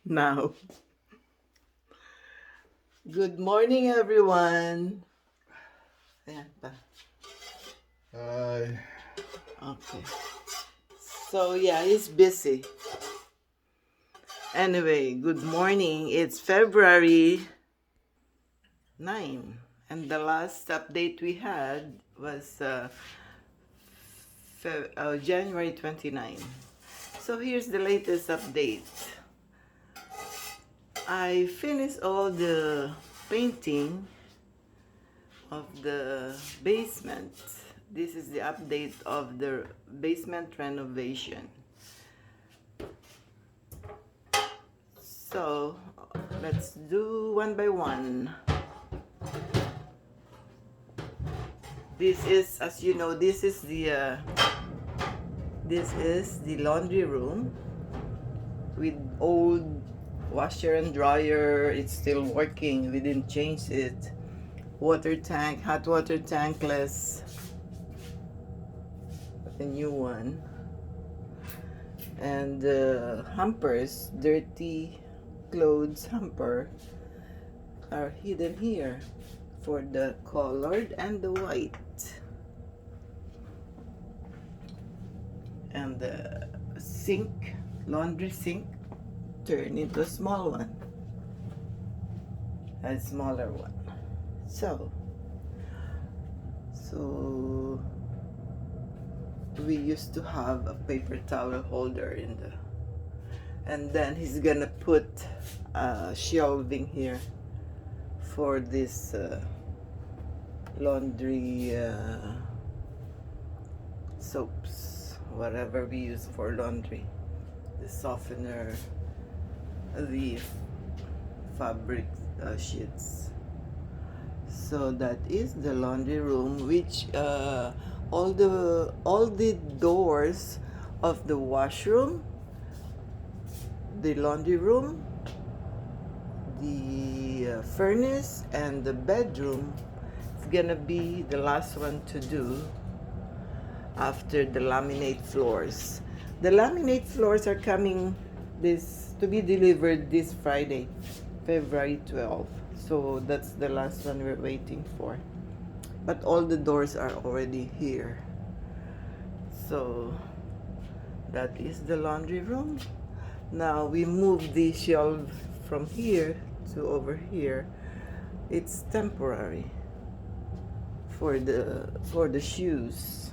Now, good morning, everyone. Ayan pa. Hi. Okay. So, yeah, he's busy. Anyway, good morning. It's February 9. And the last update we had was January 29. So, here's the latest update. I finished all the painting of the basement. This is the update of the basement renovation. So let's do one by one. This is, as you know, this is the laundry room with old washer and dryer. It's still working. We didn't change it. Water tank, hot water tankless, a new one. And hampers, dirty clothes hamper are hidden here for the colored and the white. And the sink, laundry sink, turn into a small one, a smaller one. So we used to have a paper towel holder in the, and then he's gonna put shelving here for this laundry soaps, whatever we use for laundry, the softener, the fabric sheets. So that is the laundry room, which all the doors of the washroom, the laundry room, the furnace, and the bedroom is gonna be the last one to do after the laminate floors. The laminate floors are coming this to be delivered this Friday, February 12th. So that's the last one we're waiting for. But all the doors are already here. So that is the laundry room. Now we move the shelf from here to over here. It's temporary for the shoes.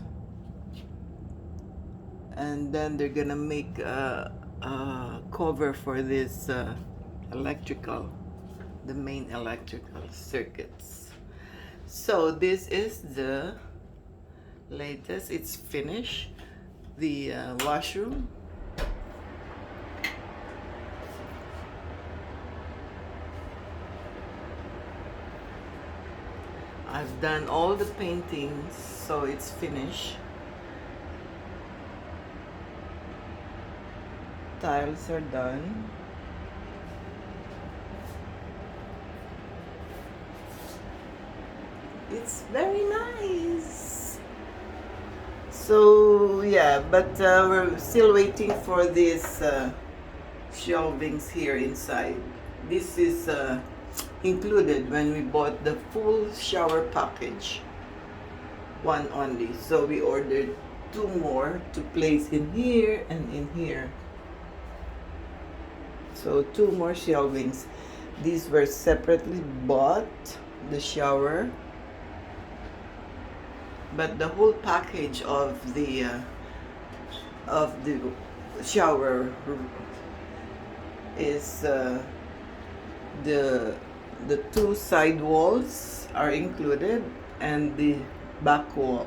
And then they're gonna make a cover for this electrical, the main electrical circuits. So this is the latest. It's finished. The washroom. I've done all the paintings, so it's finished. Tiles are done. It's very nice. So yeah, but we're still waiting for these shelvings here inside. This is included when we bought the full shower package, one only. So we ordered two more to place in here and in here. So two more shelvings. These were separately bought, the shower, but the whole package of the shower is the two side walls are included, and the back wall,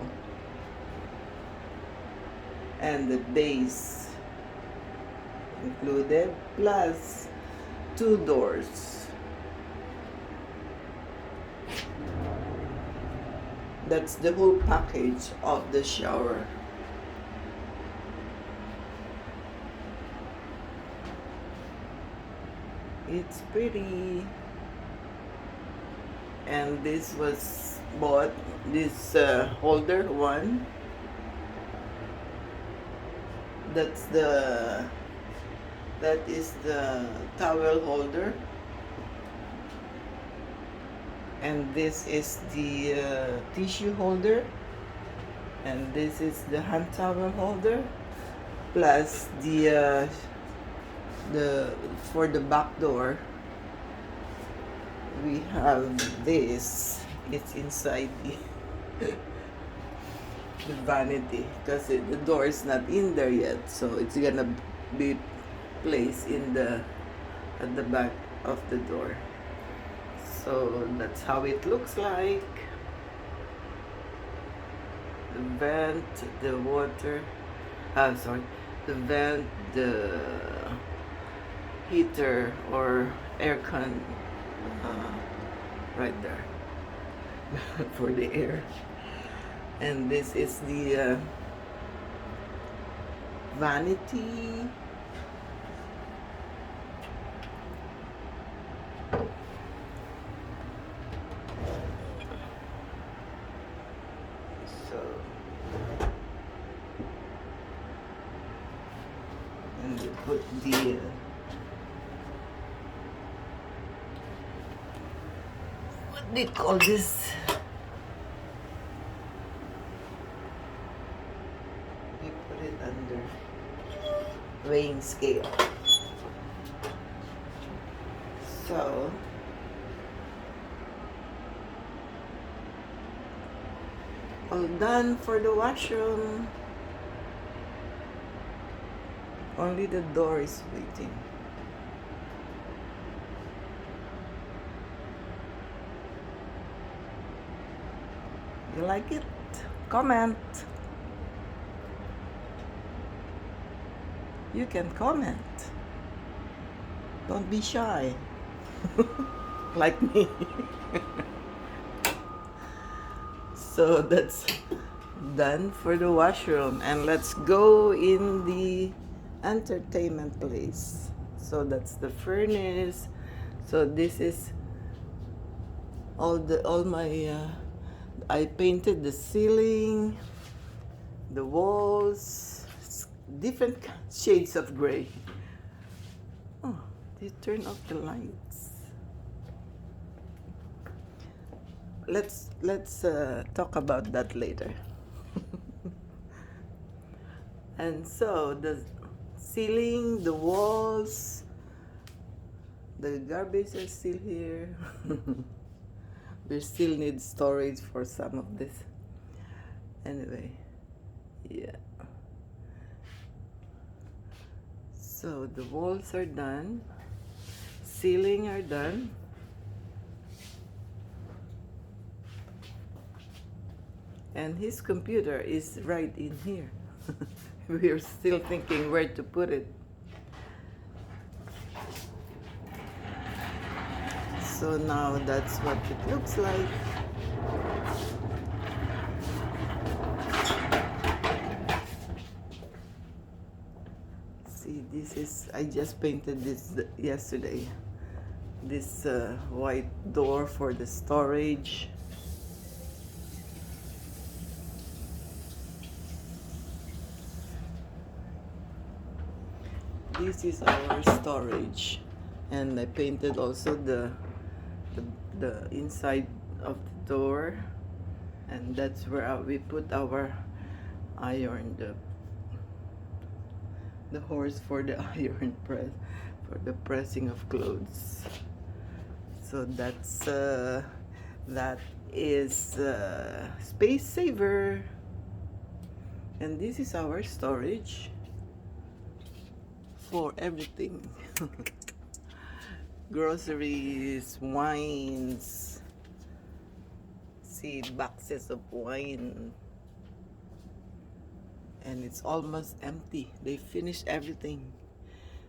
and the base included, plus two doors. That's the whole package of the shower. It's pretty. And this was bought, this holder one. That's the That is the towel holder. And this is the tissue holder. And this is the hand towel holder. Plus the for the back door, we have this. It's inside the vanity because the door is not in there yet, so it's gonna be placed in the at the back of the door. So that's how it looks like. The vent, the water, the vent, the heater or aircon right there for the air. And this is the vanity. So, and you put the what do you call this? We put it under weighing scale. So all done for the washroom. Only the door is waiting. You like it? Comment. You can comment. Don't be shy. Like me. So that's done for the washroom, and let's go in the entertainment place. So that's the furnace. So this is all my I painted the ceiling, the walls, different shades of gray. Oh, they turn off the lights. Let's talk about that later. And so the ceiling, the walls, the garbage are still here. We still need storage for some of this. Anyway, yeah. So the walls are done, ceiling are done. And his computer is right in here. We're still thinking where to put it. So now that's what it looks like. See, this is, I just painted this yesterday. This white door for the storage. This is our storage, and I painted also the inside of the door, and that's where we put our iron, the horse for the iron press, for the pressing of clothes. So that is space saver, and this is our storage for everything. Groceries, wines. See, boxes of wine. And it's almost empty. They finished everything.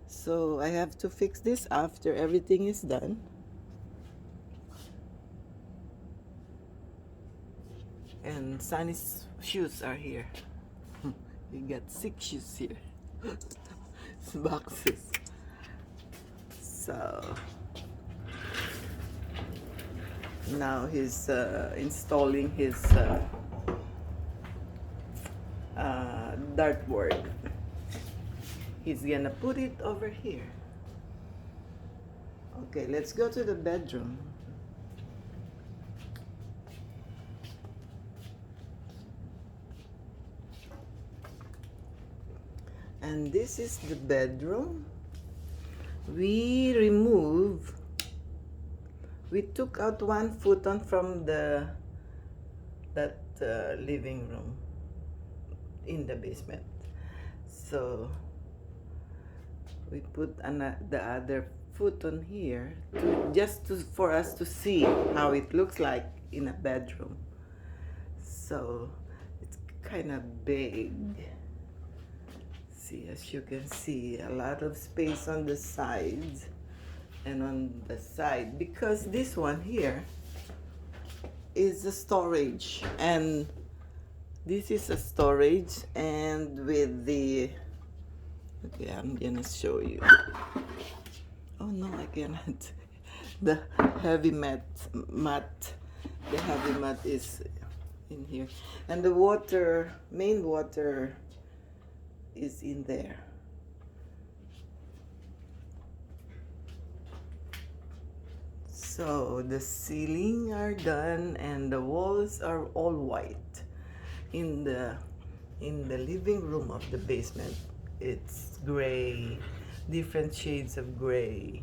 So I have to fix this after everything is done. And Sunny's shoes are here. We got 6 shoes here. Boxes. So now he's installing his dartboard. he's gonna put it over here. Okay, let's go to the bedroom. And this is the bedroom. We took out one futon from that living room in the basement. So we put the other futon here for us to see how it looks like in a bedroom. So it's kind of big. See, as you can see, a lot of space on the sides and on the side, because this one here is a storage, and this is a storage, and with the, okay, I'm gonna show you. Oh no, I cannot. The heavy mat, the heavy mat is in here, and the main water is in there. So the ceiling are done and the walls are all white. In the living room of the basement, it's gray, different shades of gray.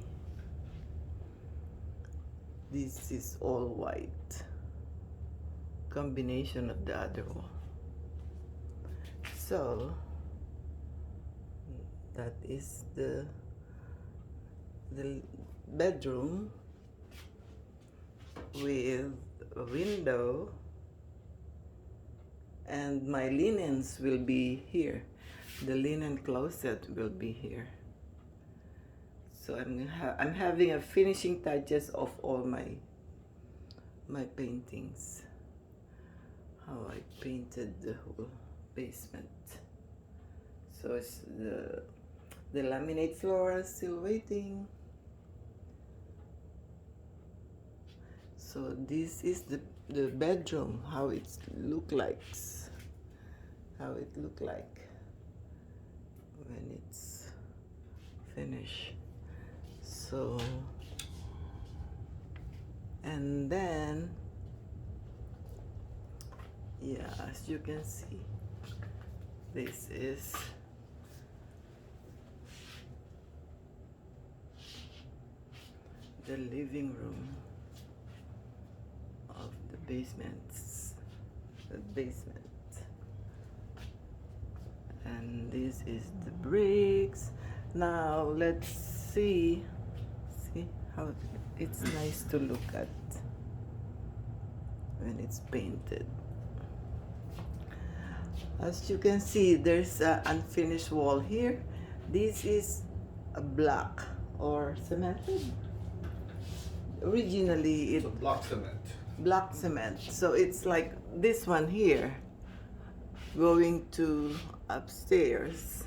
This is all white, combination of the other wall. So that is the bedroom with a window, and my linens will be here. The linen closet will be here. So I'm having a finishing touches of all my paintings. How I painted the whole basement. So it's the laminate floor is still waiting. So this is the bedroom, how it look like when it's finished. So, and then, yeah, as you can see, this is the living room of the basement, and this is the bricks. Now let's see how it's nice to look at when it's painted. As you can see, there's an unfinished wall here. This is a block or cemented. Originally it's block cement. So it's like this one here going to upstairs.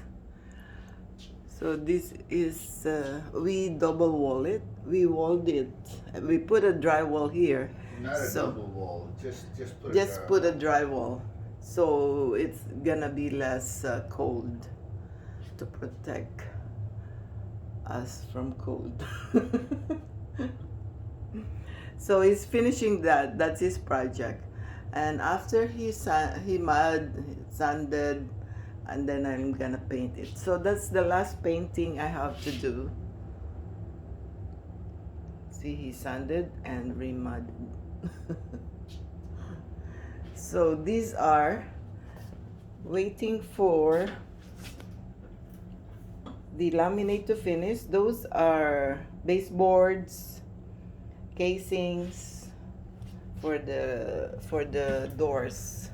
So this is we double wall it. We walled it. We put a drywall here. Not a So double wall. Just put a drywall. So it's gonna be less cold, to protect us from cold. So he's finishing that. That's his project. And after he sanded, and then I'm gonna paint it. So that's the last painting I have to do. See, he sanded and remudded. So these are waiting for the laminate to finish. Those are baseboards, casings for the doors.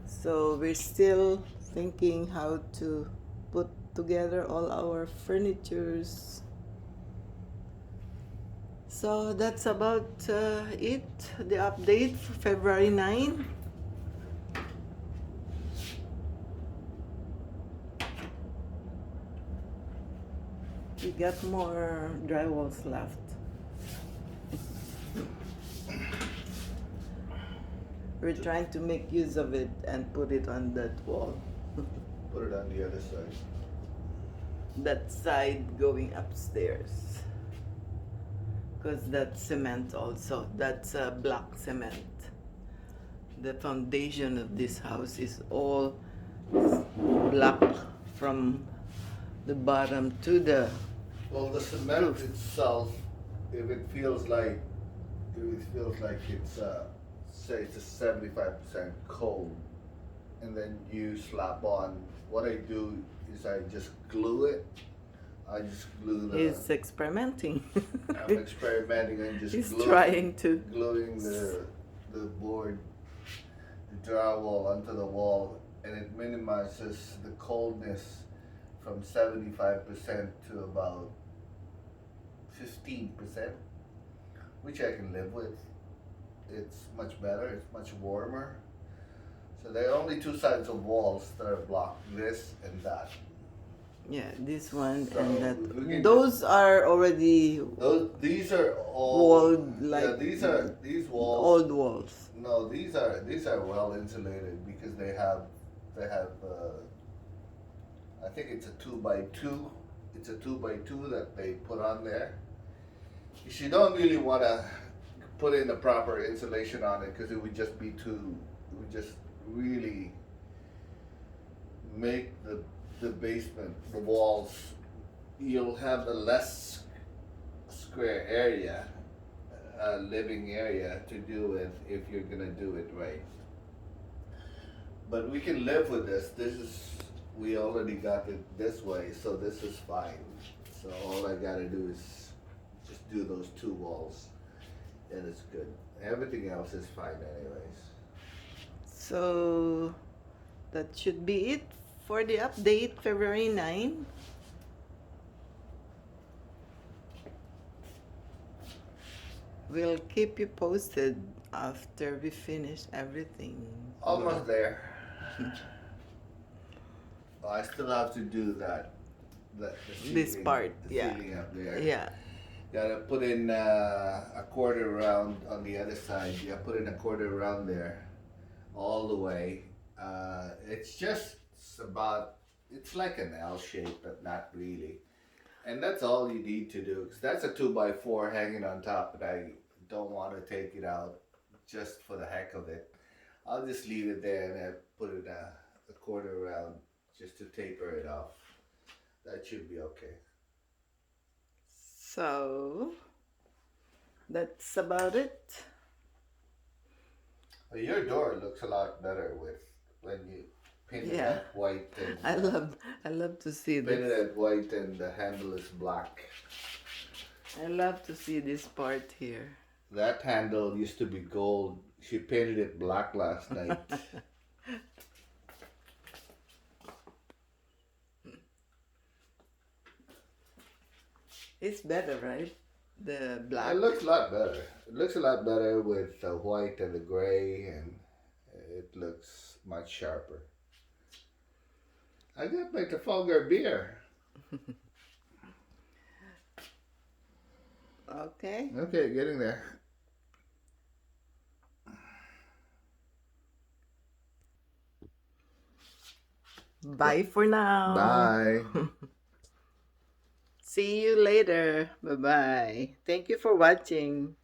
So we're still thinking how to put together all our furnitures. So that's about it, the update for February 9. We got more drywalls left. We're trying to make use of it and put it on that wall. Put it on the other side. that side going upstairs, because that's cement also. That's black cement. The foundation of this house is all black from the bottom to the Well, the cement roof. itself, if it feels like it's say it's a 75% cold, and then you slap on. What I do is I just glue it. I just glue the. He's experimenting. I'm experimenting and just He's trying to. gluing the board, the drywall onto the wall, and it minimizes the coldness from 75% to about 15%, which I can live with. It's much better. It's much warmer. So there are only two sides of walls that are blocked, this and that. Yeah, this one So and we that. can Those are already these are all walled, like yeah, these walls. old walls. No, these are well insulated because they have I think it's a 2x2. It's a 2x2 that they put on there. You don't really want to put in the proper insulation on it because it would just be too. It would just really make the basement, the walls. You'll have a less square area, living area to do with if you're gonna do it right. But we can live with this. We already got it this way, so this is fine. So all I gotta do is just do those two walls, and it's good. Everything else is fine anyways. So that should be it for the update, February 9. We'll keep you posted after we finish everything. Almost there. I still have to do the This ceiling, part, the yeah. ceiling up there. Yeah. Gotta put in a quarter round on the other side. You gotta put in a quarter round there, all the way. It's just about, it's like an L shape, but not really. And that's all you need to do, because that's a 2x4 hanging on top, but I don't want to take it out just for the heck of it. I'll just leave it there and I put it a quarter round just to taper it off. That should be okay. So that's about it. Your door looks a lot better when you paint it white and I love to see paint this. it white and the handle is black. I love to see this part here. That handle used to be gold. She painted it black last night. It's better, right? The black. It looks a lot better. It looks a lot better with the white and the gray, and it looks much sharper. I got my Trafalgar beer. Okay. Okay, getting there. Bye for now. Bye. See you later. Bye-bye. Thank you for watching.